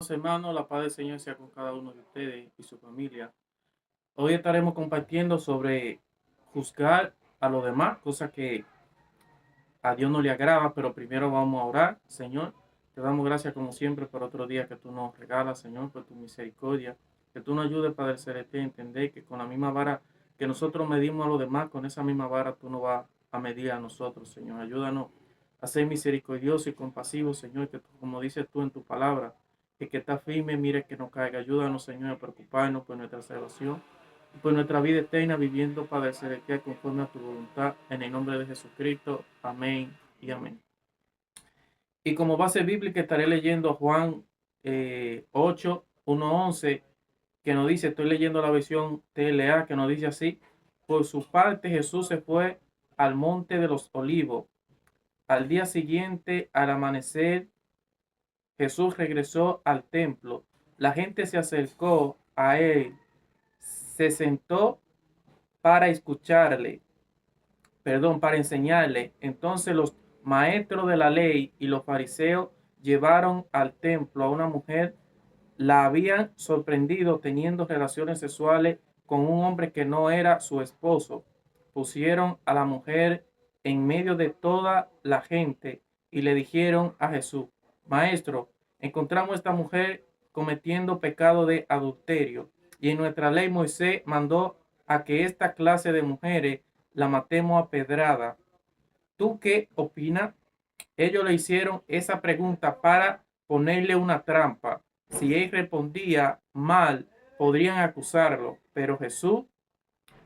Hermanos, la paz del Señor sea con cada uno de ustedes y su familia. Hoy estaremos compartiendo sobre juzgar a los demás, cosa que a Dios no le agrada, pero primero vamos a orar. Señor, te damos gracias como siempre por otro día que tú nos regalas, Señor, por tu misericordia, que tú nos ayudes, Padre Celestial, a entender que con la misma vara que nosotros medimos a los demás, con esa misma vara tú nos vas a medir a nosotros, Señor. Ayúdanos a ser misericordiosos y compasivos, Señor, que como dices tú en tu palabra, que está firme, mire que no caiga. Ayúdanos, Señor, a preocuparnos por nuestra salvación y por nuestra vida eterna, viviendo, Padre Celestial, conforme a tu voluntad, en el nombre de Jesucristo. Amén y amén. Y como base bíblica estaré leyendo Juan 8, 1, 11, que nos dice, estoy leyendo la versión TLA, que nos dice así: por su parte Jesús se fue al monte de los olivos. Al día siguiente, al amanecer, Jesús regresó al templo. La gente se acercó a él, se sentó para escucharle, para enseñarle. Entonces los maestros de la ley y los fariseos llevaron al templo a una mujer. La habían sorprendido teniendo relaciones sexuales con un hombre que no era su esposo. Pusieron a la mujer en medio de toda la gente y le dijeron a Jesús: Maestro, encontramos a esta mujer cometiendo pecado de adulterio, y en nuestra ley Moisés mandó a que esta clase de mujeres la matemos a pedrada. ¿Tú qué opinas? Ellos le hicieron esa pregunta para ponerle una trampa. Si él respondía mal, podrían acusarlo, pero Jesús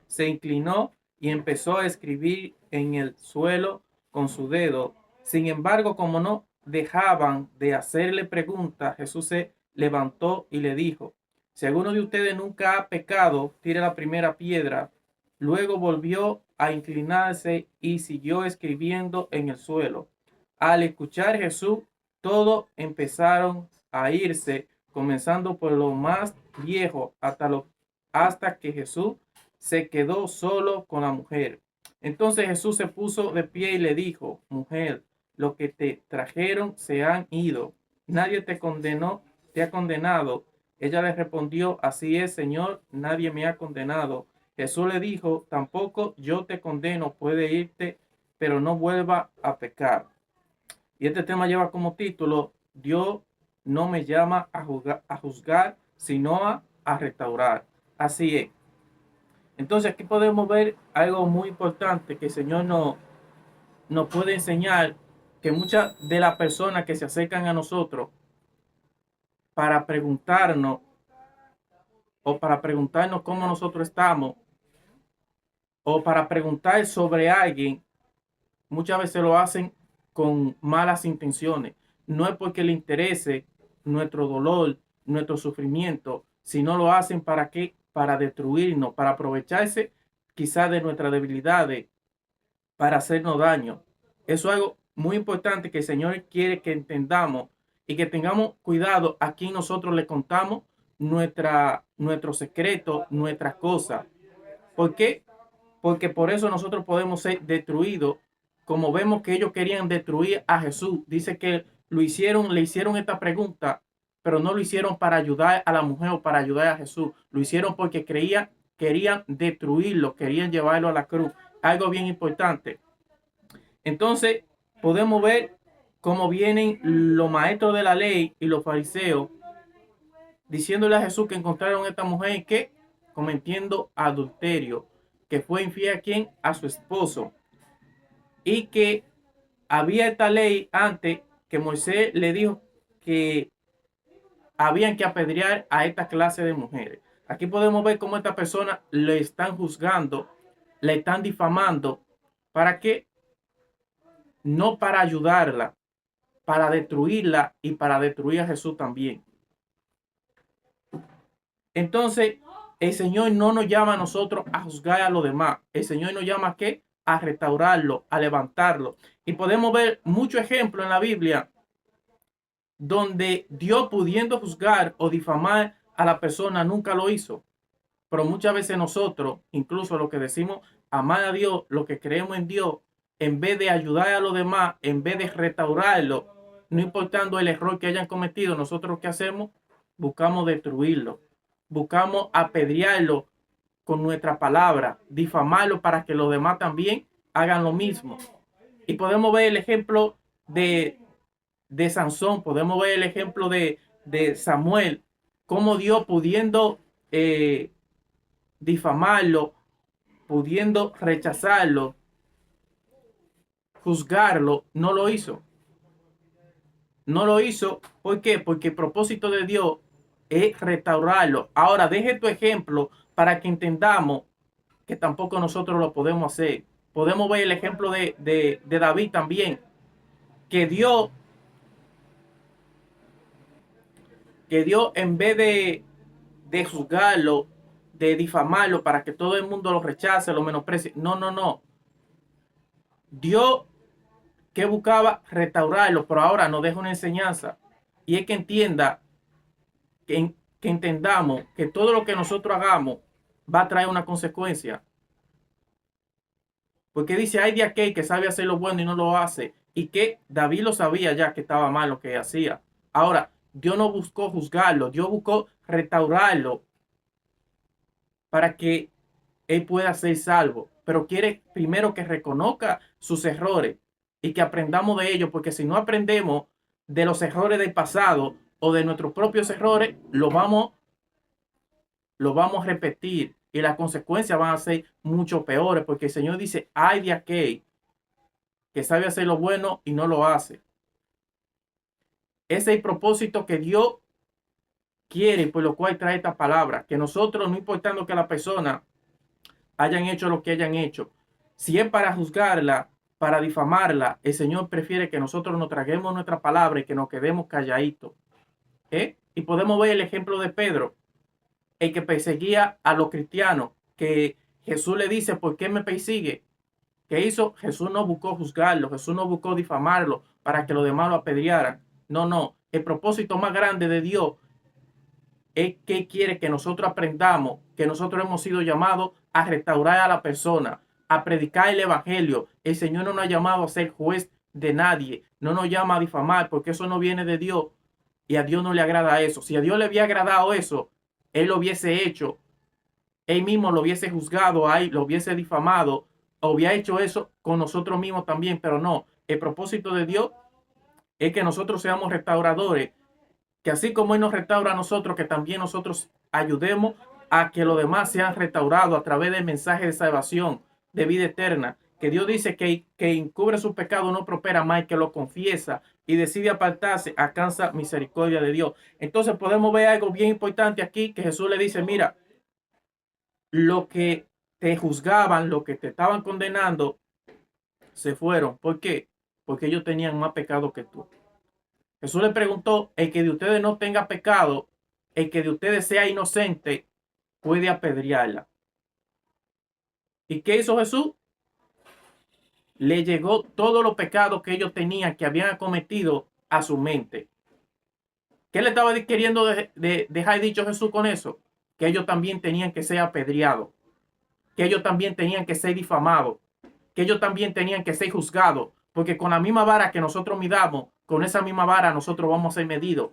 se inclinó y empezó a escribir en el suelo con su dedo. Sin embargo, como no dejaban de hacerle preguntas, Jesús se levantó y le dijo: si alguno de ustedes nunca ha pecado, tire la primera piedra. Luego volvió a inclinarse y siguió escribiendo en el suelo. Al escuchar Jesús, todos empezaron a irse, comenzando por lo más viejo hasta que Jesús se quedó solo con la mujer. Entonces Jesús se puso de pie y le dijo: mujer, lo que te trajeron se han ido. Nadie te ha condenado. Ella le respondió: así es, Señor, nadie me ha condenado. Jesús le dijo: tampoco yo te condeno, puede irte, pero no vuelva a pecar. Y este tema lleva como título: Dios no me llama a juzgar, sino a restaurar. Así es. Entonces aquí podemos ver algo muy importante que el Señor nos puede enseñar, que muchas de las personas que se acercan a nosotros para preguntarnos para preguntarnos cómo nosotros estamos o para preguntar sobre alguien, muchas veces lo hacen con malas intenciones. No es porque le interese nuestro dolor, nuestro sufrimiento, sino lo hacen para qué, para destruirnos, para aprovecharse quizás de nuestras debilidades, para hacernos daño. Eso es algo muy importante que el Señor quiere que entendamos y que tengamos cuidado a quien nosotros le contamos nuestro secreto, nuestras cosas. ¿Por qué? Porque por eso nosotros podemos ser destruidos, como vemos que ellos querían destruir a Jesús. Dice que le hicieron esta pregunta, pero no lo hicieron para ayudar a la mujer o para ayudar a Jesús. Lo hicieron porque querían destruirlo, querían llevarlo a la cruz. Algo bien importante. Entonces, podemos ver cómo vienen los maestros de la ley y los fariseos diciéndole a Jesús que encontraron a esta mujer que cometiendo adulterio, que fue infiel a quién, a su esposo, y que había esta ley antes que Moisés le dijo que habían que apedrear a esta clase de mujeres. Aquí podemos ver cómo esta persona le están juzgando, le están difamando. ¿Para qué? No para ayudarla, para destruirla y para destruir a Jesús también. Entonces, el Señor no nos llama a nosotros a juzgar a los demás. El Señor nos llama a qué? A restaurarlo, a levantarlo. Y podemos ver muchos ejemplos en la Biblia donde Dios, pudiendo juzgar o difamar a la persona, nunca lo hizo. Pero muchas veces nosotros, incluso lo que decimos amar a Dios, lo que creemos en Dios, en vez de ayudar a los demás, en vez de restaurarlo, no importando el error que hayan cometido, nosotros ¿qué hacemos? buscamos destruirlo, buscamos apedrearlo con nuestra palabra, difamarlo para que los demás también hagan lo mismo. Y podemos ver el ejemplo de Sansón, podemos ver el ejemplo de Samuel, cómo Dios pudiendo difamarlo, pudiendo rechazarlo, juzgarlo, no lo hizo. No lo hizo, ¿por qué? Porque el propósito de Dios es restaurarlo. Ahora, deje tu ejemplo para que entendamos que tampoco nosotros lo podemos hacer. Podemos ver el ejemplo de David también, que Dios, en vez de juzgarlo, de difamarlo para que todo el mundo lo rechace, lo menosprecie. No, no, no. Dios que buscaba restaurarlo, pero ahora nos deja una enseñanza. Y es que entienda, que entendamos que todo lo que nosotros hagamos va a traer una consecuencia. Porque dice, hay de aquel que sabe hacer lo bueno y no lo hace. Y que David lo sabía ya que estaba mal lo que hacía. Ahora, Dios no buscó juzgarlo, Dios buscó restaurarlo para que él pueda ser salvo. Pero quiere primero que reconozca sus errores y que aprendamos de ellos, porque si no aprendemos de los errores del pasado o de nuestros propios errores, lo vamos a repetir y las consecuencias van a ser mucho peores, porque el Señor dice, ay de aquel que sabe hacer lo bueno y no lo hace. Ese es el propósito que Dios quiere y por lo cual trae esta palabra, que nosotros, no importando que la persona hayan hecho lo que hayan hecho, si es para juzgarla, para difamarla, el Señor prefiere que nosotros nos traguemos nuestra palabra y que nos quedemos calladitos. Y podemos ver el ejemplo de Pedro, el que perseguía a los cristianos, que Jesús le dice, ¿por qué me persigue? ¿Qué hizo? Jesús no buscó juzgarlo, Jesús no buscó difamarlo para que los demás lo apedrearan. No, no. El propósito más grande de Dios es que quiere que nosotros aprendamos que nosotros hemos sido llamados a restaurar a la persona, a predicar el evangelio. El Señor no nos ha llamado a ser juez de nadie, no nos llama a difamar, porque eso no viene de Dios y a Dios no le agrada eso. Si a Dios le había agradado eso, Él lo hubiese hecho, Él mismo lo hubiese juzgado, ahí lo hubiese difamado, o hubiera hecho eso con nosotros mismos también, pero no. El propósito de Dios es que nosotros seamos restauradores, que así como Él nos restaura a nosotros, que también nosotros ayudemos a que los demás sean restaurados a través del mensaje de salvación, de vida eterna. Que Dios dice que encubre su pecado no prospera más, que lo confiesa y decide apartarse, alcanza misericordia de Dios. Entonces podemos ver algo bien importante aquí, que Jesús le dice, mira, lo que te juzgaban, lo que te estaban condenando, se fueron. ¿Por qué? Porque ellos tenían más pecado que tú. Jesús le preguntó, el que de ustedes no tenga pecado, el que de ustedes sea inocente, puede apedrearla. ¿Y qué hizo Jesús? Le llegó todos los pecados que ellos tenían, que habían cometido a su mente. ¿Qué le estaba queriendo dejar dicho Jesús con eso? Que ellos también tenían que ser apedreados, que ellos también tenían que ser difamados, que ellos también tenían que ser juzgados, porque con la misma vara que nosotros midamos, con esa misma vara nosotros vamos a ser medidos.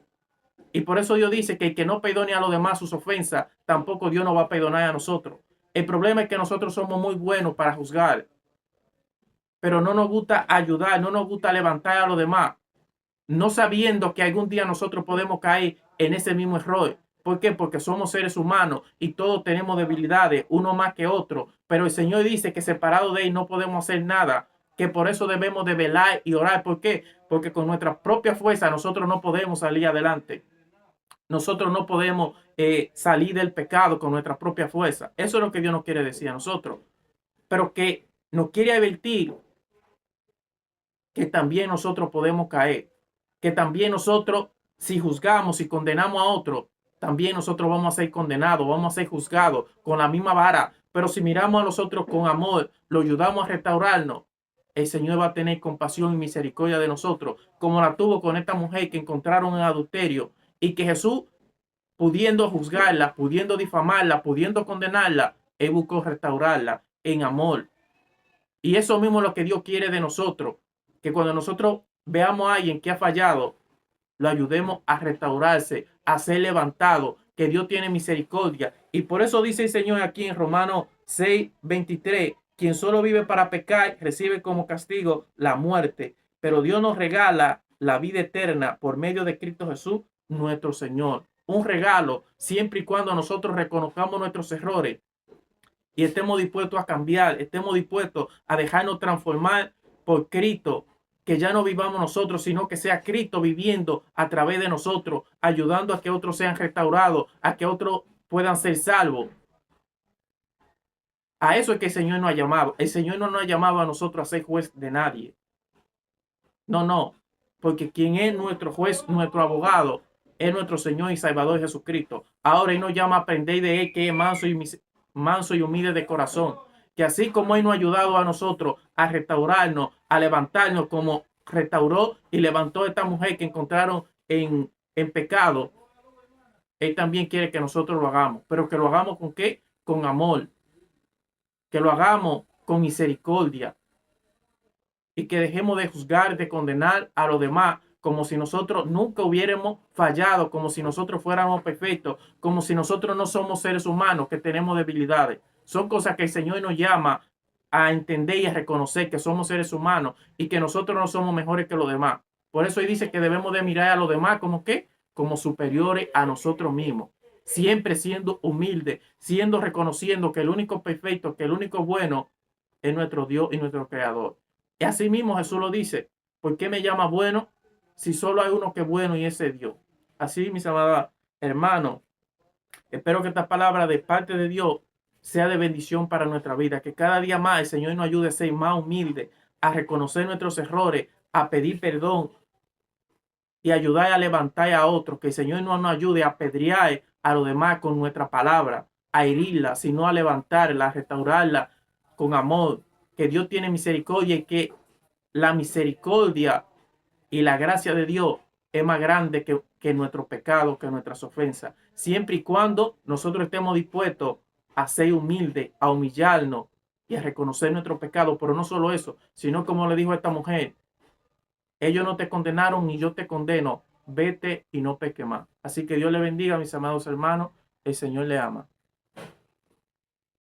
Y por eso Dios dice que el que no perdone a los demás sus ofensas, tampoco Dios nos va a perdonar a nosotros. El problema es que nosotros somos muy buenos para juzgar, pero no nos gusta ayudar, no nos gusta levantar a los demás, no sabiendo que algún día nosotros podemos caer en ese mismo error. ¿Por qué? Porque somos seres humanos y todos tenemos debilidades, uno más que otro. Pero el Señor dice que separado de Él no podemos hacer nada, que por eso debemos de velar y orar. ¿Por qué? Porque con nuestra propia fuerza nosotros no podemos salir adelante. Nosotros no podemos salir del pecado con nuestra propia fuerza. Eso es lo que Dios nos quiere decir a nosotros. Pero que nos quiere advertir que también nosotros podemos caer. Que también nosotros, si juzgamos, si condenamos a otro, también nosotros vamos a ser condenados, vamos a ser juzgados con la misma vara. Pero si miramos a los otros con amor, lo ayudamos a restaurarnos, el Señor va a tener compasión y misericordia de nosotros, como la tuvo con esta mujer que encontraron en adulterio y que Jesús, pudiendo juzgarla, pudiendo difamarla, pudiendo condenarla, Él buscó restaurarla en amor. Y eso mismo es lo que Dios quiere de nosotros, que cuando nosotros veamos a alguien que ha fallado, lo ayudemos a restaurarse, a ser levantado, que Dios tiene misericordia. Y por eso dice el Señor aquí en Romanos 6:23, quien solo vive para pecar recibe como castigo la muerte, pero Dios nos regala la vida eterna por medio de Cristo Jesús, nuestro Señor. Un regalo siempre y cuando nosotros reconozcamos nuestros errores y estemos dispuestos a cambiar, estemos dispuestos a dejarnos transformar por Cristo, que ya no vivamos nosotros, sino que sea Cristo viviendo a través de nosotros, ayudando a que otros sean restaurados, a que otros puedan ser salvos. A eso es que el Señor nos ha llamado. El Señor no nos ha llamado a nosotros a ser juez de nadie. No, no, porque quien es nuestro juez, nuestro abogado, es nuestro Señor y Salvador Jesucristo. Ahora Él nos llama a aprender de Él, que es manso y humilde de corazón. Que así como Él nos ha ayudado a nosotros a restaurarnos, a levantarnos, como restauró y levantó a esta mujer que encontraron en pecado, Él también quiere que nosotros lo hagamos. Pero que lo hagamos ¿con qué? Con amor. Que lo hagamos con misericordia. Y que dejemos de juzgar, de condenar a los demás, como si nosotros nunca hubiéramos fallado, como si nosotros fuéramos perfectos, como si nosotros no somos seres humanos, que tenemos debilidades. Son cosas que el Señor nos llama a entender y a reconocer que somos seres humanos y que nosotros no somos mejores que los demás. Por eso Él dice que debemos de mirar a los demás como ¿qué? Como superiores a nosotros mismos. Siempre siendo humildes, siendo reconociendo que el único perfecto, que el único bueno es nuestro Dios y nuestro Creador. Y así mismo Jesús lo dice, ¿por qué me llama bueno si solo hay uno que es bueno y ese es Dios? Así, mis amados hermanos, espero que esta palabra de parte de Dios sea de bendición para nuestra vida, que cada día más el Señor nos ayude a ser más humildes, a reconocer nuestros errores, a pedir perdón y ayudar a levantar a otros, que el Señor no nos ayude a apedrear a los demás con nuestra palabra, a herirla, sino a levantarla, a restaurarla con amor, que Dios tiene misericordia y que la misericordia y la gracia de Dios es más grande que nuestro pecado, que nuestras ofensas, siempre y cuando nosotros estemos dispuestos a ser humildes, a humillarnos y a reconocer nuestro pecado. Pero no solo eso, sino como le dijo a esta mujer, ellos no te condenaron ni yo te condeno, vete y no peque más. Así que Dios le bendiga, mis amados hermanos, el Señor le ama.